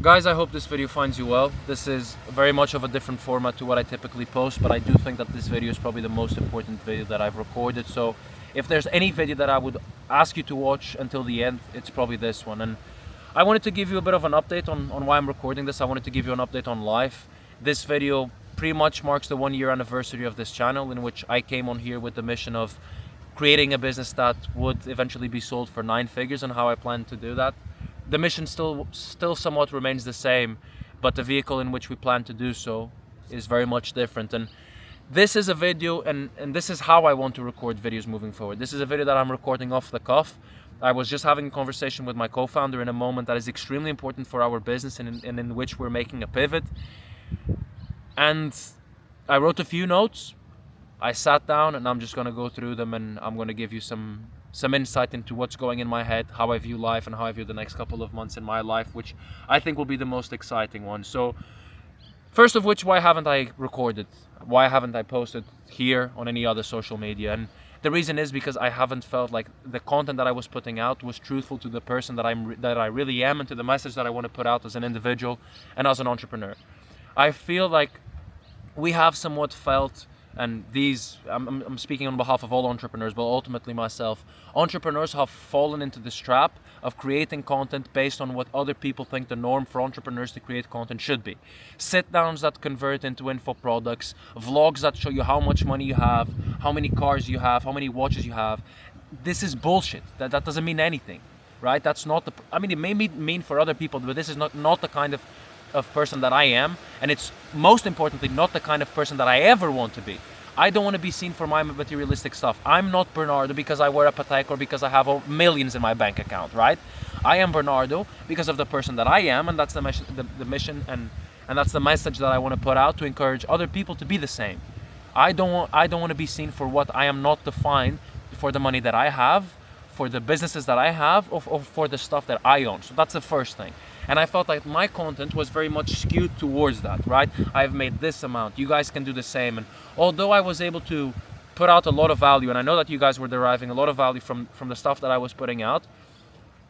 Guys, I hope this video finds you well. This is very much of a different format to what I typically post, but I do think that this video is probably the most important video that I've recorded. So if there's any video that I would ask you to watch until the end, it's probably this one. And I wanted to give you a bit of an update on why I'm recording this. I wanted to give you an update on life. This video pretty much marks the 1-year anniversary of this channel, in which I came on here with the mission of creating a business that would eventually be sold for 9 figures, and how I plan to do that. The mission still somewhat remains the same, but the vehicle in which we plan to do so is very much different. And this is a video, and this is how I want to record videos moving forward. This is a video that I'm recording off the cuff. I was just having a conversation with my co-founder in a moment that is extremely important for our business, and in which we're making a pivot. And I wrote a few notes. I sat down and I'm just going to go through them, and I'm going to give you some insight into what's going in my head, how I view life, and how I view the next couple of months in my life, which I think will be the most exciting one. So first of which, why haven't I recorded? Why haven't I posted here on any other social media? And the reason is because I haven't felt like the content that I was putting out was truthful to the person that I really am, and to the message that I want to put out as an individual and as an entrepreneur. I feel like we have somewhat felt, and I'm speaking on behalf of all entrepreneurs, but ultimately myself, entrepreneurs have fallen into this trap of creating content based on what other people think the norm for entrepreneurs to create content should be. Sit downs that convert into info products, vlogs that show you how much money you have, how many cars you have, how many watches you have. This is bullshit. That doesn't mean anything, right? That's not it may mean for other people, but this is not the kind of person that I am, and it's most importantly not the kind of person that I ever want to be. I don't want to be seen for my materialistic stuff. I'm not Bernardo because I wear a Patek or because I have millions in my bank account, right? I am Bernardo because of the person that I am, and that's the mission, and that's the message that I want to put out, to encourage other people to be the same. I don't want to be seen for what I am not defined for, the money that I have, for the businesses that I have, or for the stuff that I own. So that's the first thing. And I felt like my content was very much skewed towards that, right? I've made this amount, you guys can do the same. And although I was able to put out a lot of value, and I know that you guys were deriving a lot of value from the stuff that I was putting out,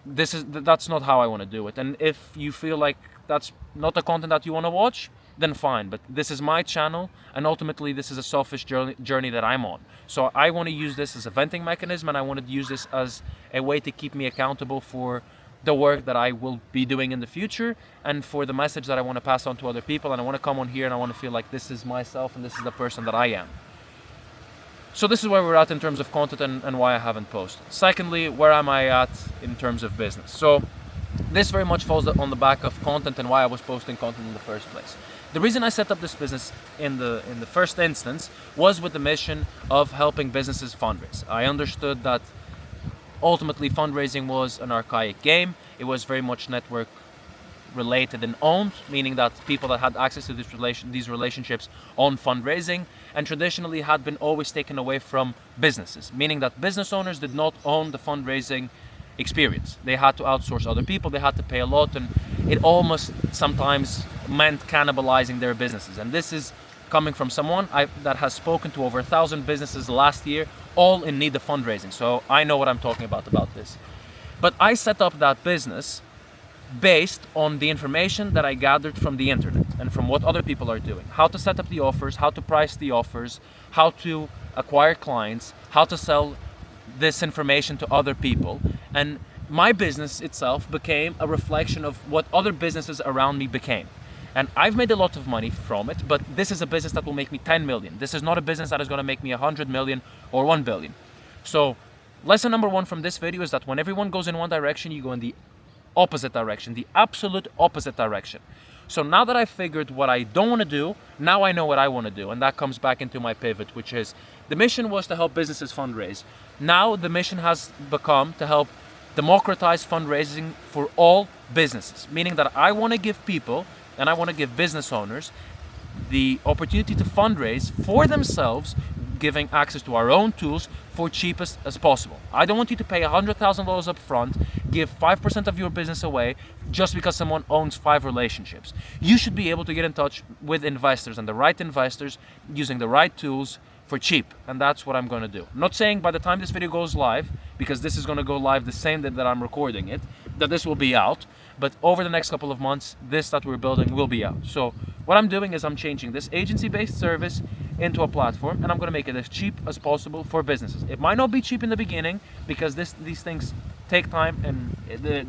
that's not how I want to do it. And if you feel like that's not the content that you want to watch, then fine. But this is my channel, and ultimately this is a selfish journey that I'm on. So I want to use this as a venting mechanism, and I want to use this as a way to keep me accountable for the work that I will be doing in the future, and for the message that I want to pass on to other people. And I want to come on here and I want to feel like this is myself and this is the person that I am. So this is where we're at in terms of content, and why I haven't posted. Secondly, where am I at in terms of business? So this very much falls on the back of content and why I was posting content in the first place. The reason I set up this business in the first instance was with the mission of helping businesses fundraise. I understood that ultimately fundraising was an archaic game. It was very much network related and owned, meaning that people that had access to these relationships on fundraising, and traditionally had been always taken away from businesses, meaning that business owners did not own the fundraising experience. They had to outsource other people, they had to pay a lot, and it almost sometimes meant cannibalizing their businesses. And this is coming from someone that has spoken to over 1,000 businesses last year, all in need of fundraising. So I know what I'm talking about this. But I set up that business based on the information that I gathered from the internet and from what other people are doing. How to set up the offers, how to price the offers, how to acquire clients, how to sell this information to other people. And my business itself became a reflection of what other businesses around me became. And I've made a lot of money from it, but this is a business that will make me 10 million. This is not a business that is going to make me 100 million or 1 billion. So lesson number 1 from this video is that when everyone goes in one direction, you go in the opposite direction, the absolute opposite direction. So now that I figured what I don't want to do, now I know what I want to do. And that comes back into my pivot, which is the mission was to help businesses fundraise. Now the mission has become to help democratize fundraising for all businesses, meaning that I want to give people, and I want to give business owners, the opportunity to fundraise for themselves, giving access to our own tools for cheapest as possible. I don't want you to pay $100,000 up front, give 5% of your business away just because someone owns 5 relationships. You should be able to get in touch with investors, and the right investors using the right tools for cheap. And that's what I'm going to do. I'm not saying by the time this video goes live, because this is going to go live the same day that I'm recording it, that this will be out. but over the next couple of months, this that we're building will be out. So what I'm doing is I'm changing this agency-based service into a platform, and I'm going to make it as cheap as possible for businesses. It might not be cheap in the beginning because these things take time and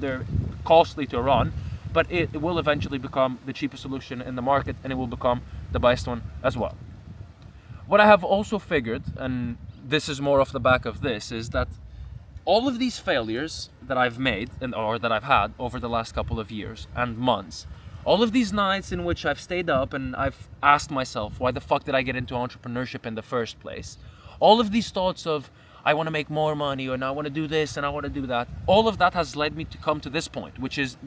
they're costly to run, but it will eventually become the cheapest solution in the market, and it will become the best one as well. What I have also figured, and this is more off the back of this, is that all of these failures that I've made or that I've had over the last couple of years and months, all of these nights in which I've stayed up and I've asked myself, why the fuck did I get into entrepreneurship in the first place? All of these thoughts of, I want to make more money, or I want to do this and I want to do that, all of that has led me to come to this point, which is,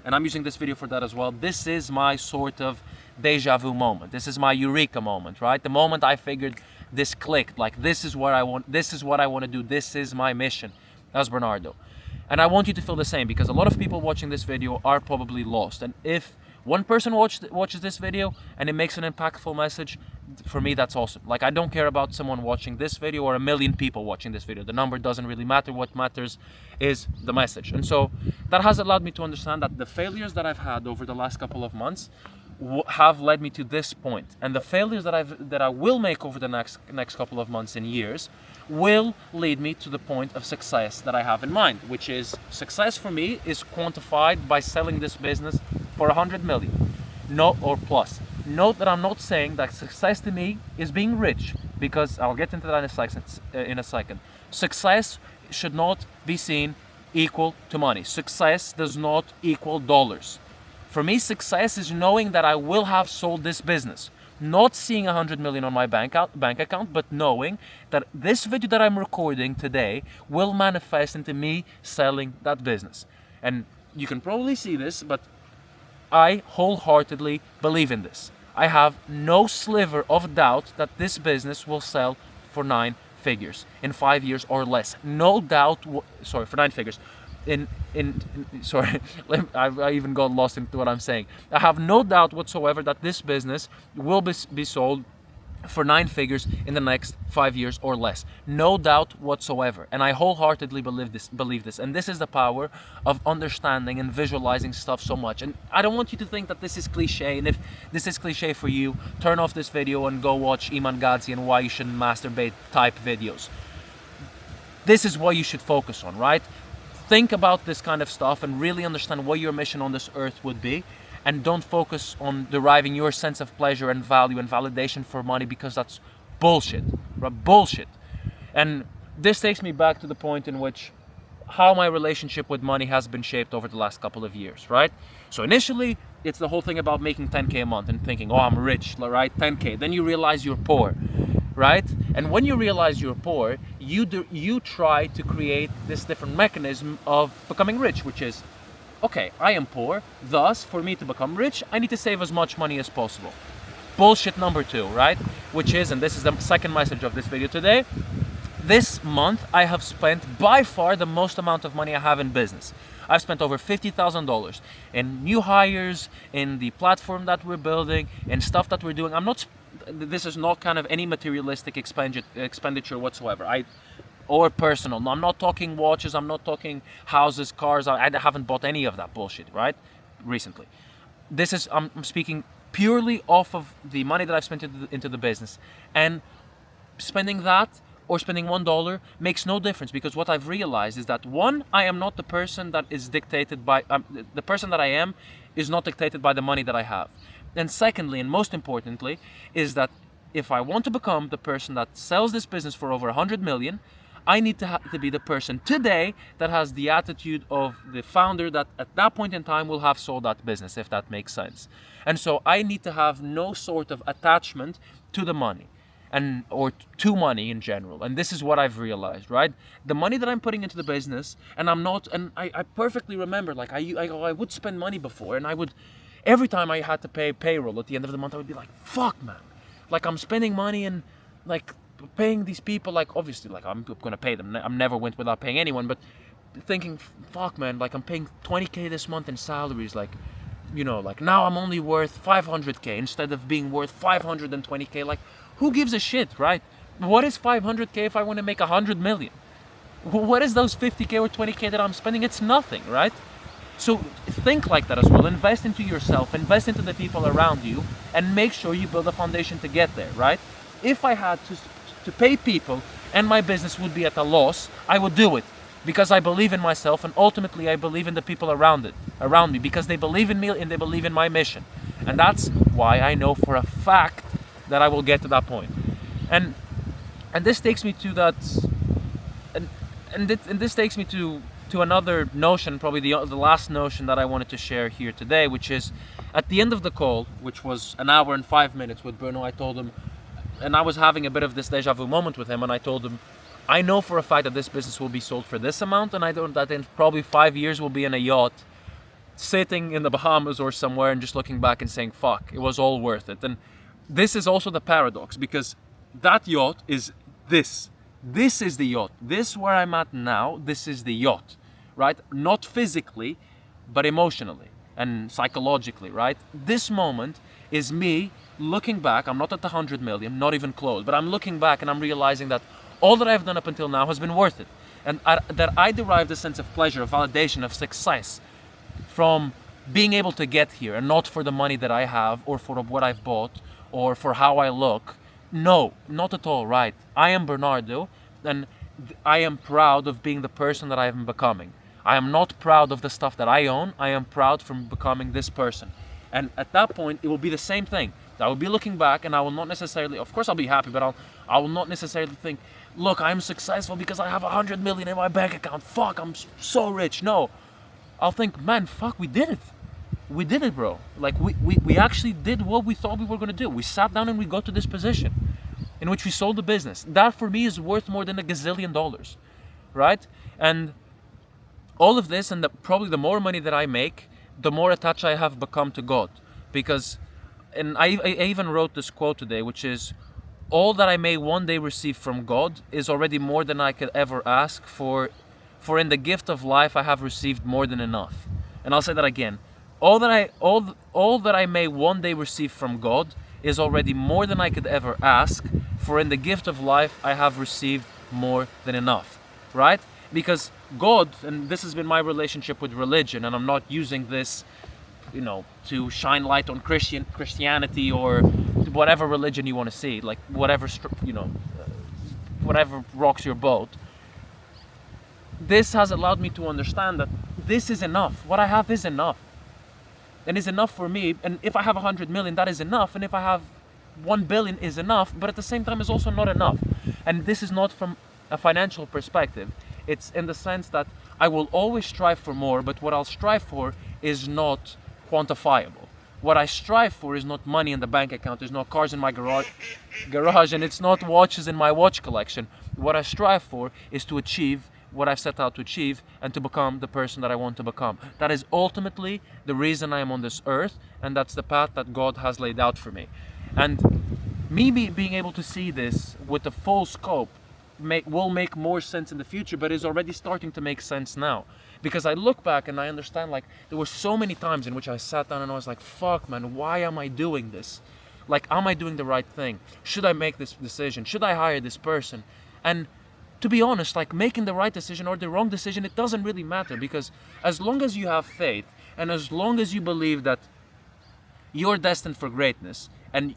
and I'm using this video for that as well, this is my sort of deja vu moment. This is my eureka moment, right? The moment I figured this clicked, like this is what I want to do, this is my mission as Bernardo. And I want you to feel the same, because a lot of people watching this video are probably lost. And if one person watches this video and it makes an impactful message, for me that's awesome. Like, I don't care about someone watching this video or a million people watching this video. The number doesn't really matter. What matters is the message. And so that has allowed me to understand that the failures that I've had over the last couple of months have led me to this point, and the failures that I will make over the next couple of months and years will lead me to the point of success that I have in mind, which is, success for me is quantified by selling this business for 100 million, or plus. Note that I'm not saying that success to me is being rich, because I'll get into that in a second. Success should not be seen equal to money. Success does not equal dollars. For me, success is knowing that I will have sold this business. Not seeing 100 million on my bank account, but knowing that this video that I'm recording today will manifest into me selling that business. And you can probably see this, but I wholeheartedly believe in this. I have no sliver of doubt that this business will sell for 9 figures in 5 years or less. No doubt, for 9 figures. I even got lost into what I'm saying. I have no doubt whatsoever that this business will be sold for 9 figures in the next 5 years or less. No doubt whatsoever. And I wholeheartedly believe this. And this is the power of understanding and visualizing stuff so much. And I don't want you to think that this is cliche. And if this is cliche for you, turn off this video and go watch Iman Gadzhi and why you shouldn't masturbate type videos. This is what you should focus on, right? Think about this kind of stuff and really understand what your mission on this earth would be, and don't focus on deriving your sense of pleasure and value and validation for money, because that's bullshit, right? Bullshit. And this takes me back to the point in which how my relationship with money has been shaped over the last couple of years, right? So initially, it's the whole thing about making 10K a month and thinking, oh, I'm rich, right? 10K. Then you realize you're poor, right? And when you realize you're poor, you try to create this different mechanism of becoming rich, which is, okay, I am poor, thus for me to become rich, I need to save as much money as possible. Bullshit number 2, right? Which is, and this is the second message of this video today, this month I have spent by far the most amount of money I have in business. I've spent over $50,000 in new hires, in the platform that we're building, in stuff that we're doing. This is not kind of any materialistic expenditure whatsoever. Or personal. No, I'm not talking watches, I'm not talking houses, cars. I haven't bought any of that bullshit, right? Recently. I'm speaking purely off of the money that I've spent into the business. And spending that or spending $1 makes no difference, because what I've realized is that, one, I am not the person that is dictated by, the person that I am is not dictated by the money that I have. And secondly, and most importantly, is that if I want to become the person that sells this business for over 100 million, I need to be the person today that has the attitude of the founder that at that point in time will have sold that business, if that makes sense. And so I need to have no sort of attachment to the money, or to money in general. And this is what I've realized, right? The money that I'm putting into the business, and I perfectly remember, like I would spend money before, and every time I had to pay payroll at the end of the month, I would be like, fuck, man. Like, I'm spending money and like paying these people, like, obviously, like, I'm gonna pay them. I never went without paying anyone, but thinking, fuck, man, like, I'm paying 20K this month in salaries, like, you know, like, now I'm only worth 500K instead of being worth 520K. Like, who gives a shit, right? What is 500K if I want to make 100 million? What is those 50K or 20K that I'm spending? It's nothing, right? So think like that as well. Invest into yourself, invest into the people around you, and make sure you build a foundation to get there, right? If I had to pay people and my business would be at a loss, I would do it because I believe in myself, and ultimately I believe in the people around me, because they believe in me and they believe in my mission. And that's why I know for a fact that I will get to that point. And this takes me to that, and this takes me to another notion, probably the last notion that I wanted to share here today, which is at the end of the call, which was an hour and 5 minutes with Bruno, I told him, and I was having a bit of this deja vu moment with him, and I told him, I know for a fact that this business will be sold for this amount, and I know that in probably 5 years we'll be in a yacht, sitting in the Bahamas or somewhere and just looking back and saying, fuck, it was all worth it. And this is also the paradox, because that yacht is this. This is the yacht. This where I'm at now, this is the yacht, right? Not physically, but emotionally and psychologically, right? This moment is me looking back. I'm not at the 100 million, not even close, but I'm looking back and I'm realizing that all that I've done up until now has been worth it. And that I derived a sense of pleasure, of validation, of success from being able to get here, and not for the money that I have or for what I've bought or for how I look. No, not at all, right? I am Bernardo, and I am proud of being the person that I am becoming. I am not proud of the stuff that I own. I am proud from becoming this person. And at that point, it will be the same thing. I will be looking back, and I will not necessarily, of course I'll be happy, but I will not necessarily think, look, I'm successful because I have 100 million in my bank account. Fuck, I'm so rich. No, I'll think, man, fuck, we did it. We did it, bro. Like, we actually did what we thought we were going to do. We sat down and we got to this position in which we sold the business. That for me is worth more than $1 gazillion, right? And all of this, and probably the more money that I make, the more attached I have become to God. Because, and I even wrote this quote today, which is, all that I may one day receive from God is already more than I could ever ask for in the gift of life I have received more than enough. And I'll say that again. All that I may one day receive from God is already more than I could ever ask, for in the gift of life I have received more than enough, right? Because God, and this has been my relationship with religion, and I'm not using this, to shine light on Christianity or whatever religion you want to see, like whatever rocks your boat. This has allowed me to understand that this is enough. What I have is enough. And is enough for me. And if I have 100 million, that is enough. And if I have 1 billion is enough, but at the same time is also not enough. And this is not from a financial perspective. It's in the sense that I will always strive for more, but what I'll strive for is not quantifiable. What I strive for is not money in the bank account. There's no cars in my garage, and it's not watches in my watch collection. What I strive for is to achieve what I've set out to achieve and to become the person that I want to become. That is ultimately the reason I am on this earth, and that's the path that God has laid out for me. And me being able to see this with the full scope will make more sense in the future, but is already starting to make sense now. Because I look back and I understand, like, there were so many times in which I sat down and I was like, fuck, man, why am I doing this? Like, am I doing the right thing? Should I make this decision? Should I hire this person? And to be honest, like, making the right decision or the wrong decision, it doesn't really matter, because as long as you have faith and as long as you believe that you're destined for greatness, and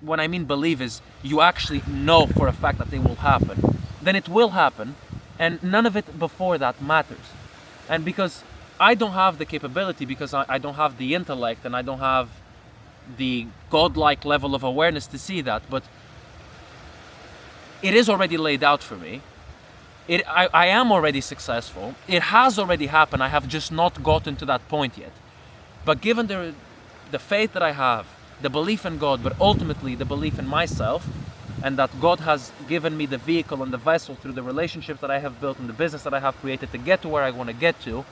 what I mean believe is you actually know for a fact that it will happen, then it will happen, and none of it before that matters. And because I don't have the capability, because I don't have the intellect and I don't have the godlike level of awareness to see that, but it is already laid out for me. I am already successful. It has already happened. I have just not gotten to that point yet. But given the faith that I have, the belief in God, but ultimately the belief in myself, and that God has given me the vehicle and the vessel through the relationships that I have built and the business that I have created to get to where I want to get to,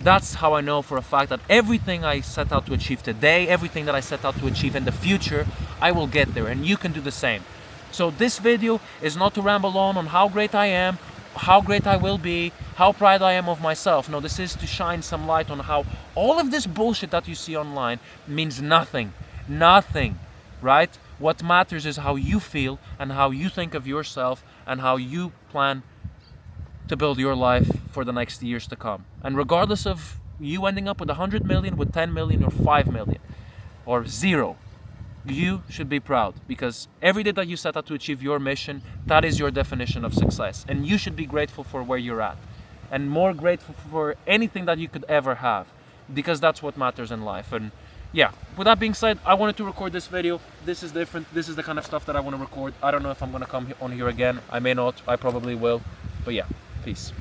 that's how I know for a fact that everything I set out to achieve today, everything that I set out to achieve in the future, I will get there, and you can do the same. So this video is not to ramble on how great I am, how great I will be, how proud I am of myself. No, this is to shine some light on how all of this bullshit that you see online means nothing. Nothing, right? What matters is how you feel and how you think of yourself and how you plan to build your life for the next years to come. And regardless of you ending up with 100 million, with 10 million, or 5 million, or zero, you should be proud, because every day that you set out to achieve your mission, that is your definition of success. And you should be grateful for where you're at, and more grateful for anything that you could ever have, because that's what matters in life. And yeah, with that being said, I wanted to record this video. This is different. This is the kind of stuff that I want to record. I don't know if I'm going to come on here again. I may not. I probably will. But yeah, peace.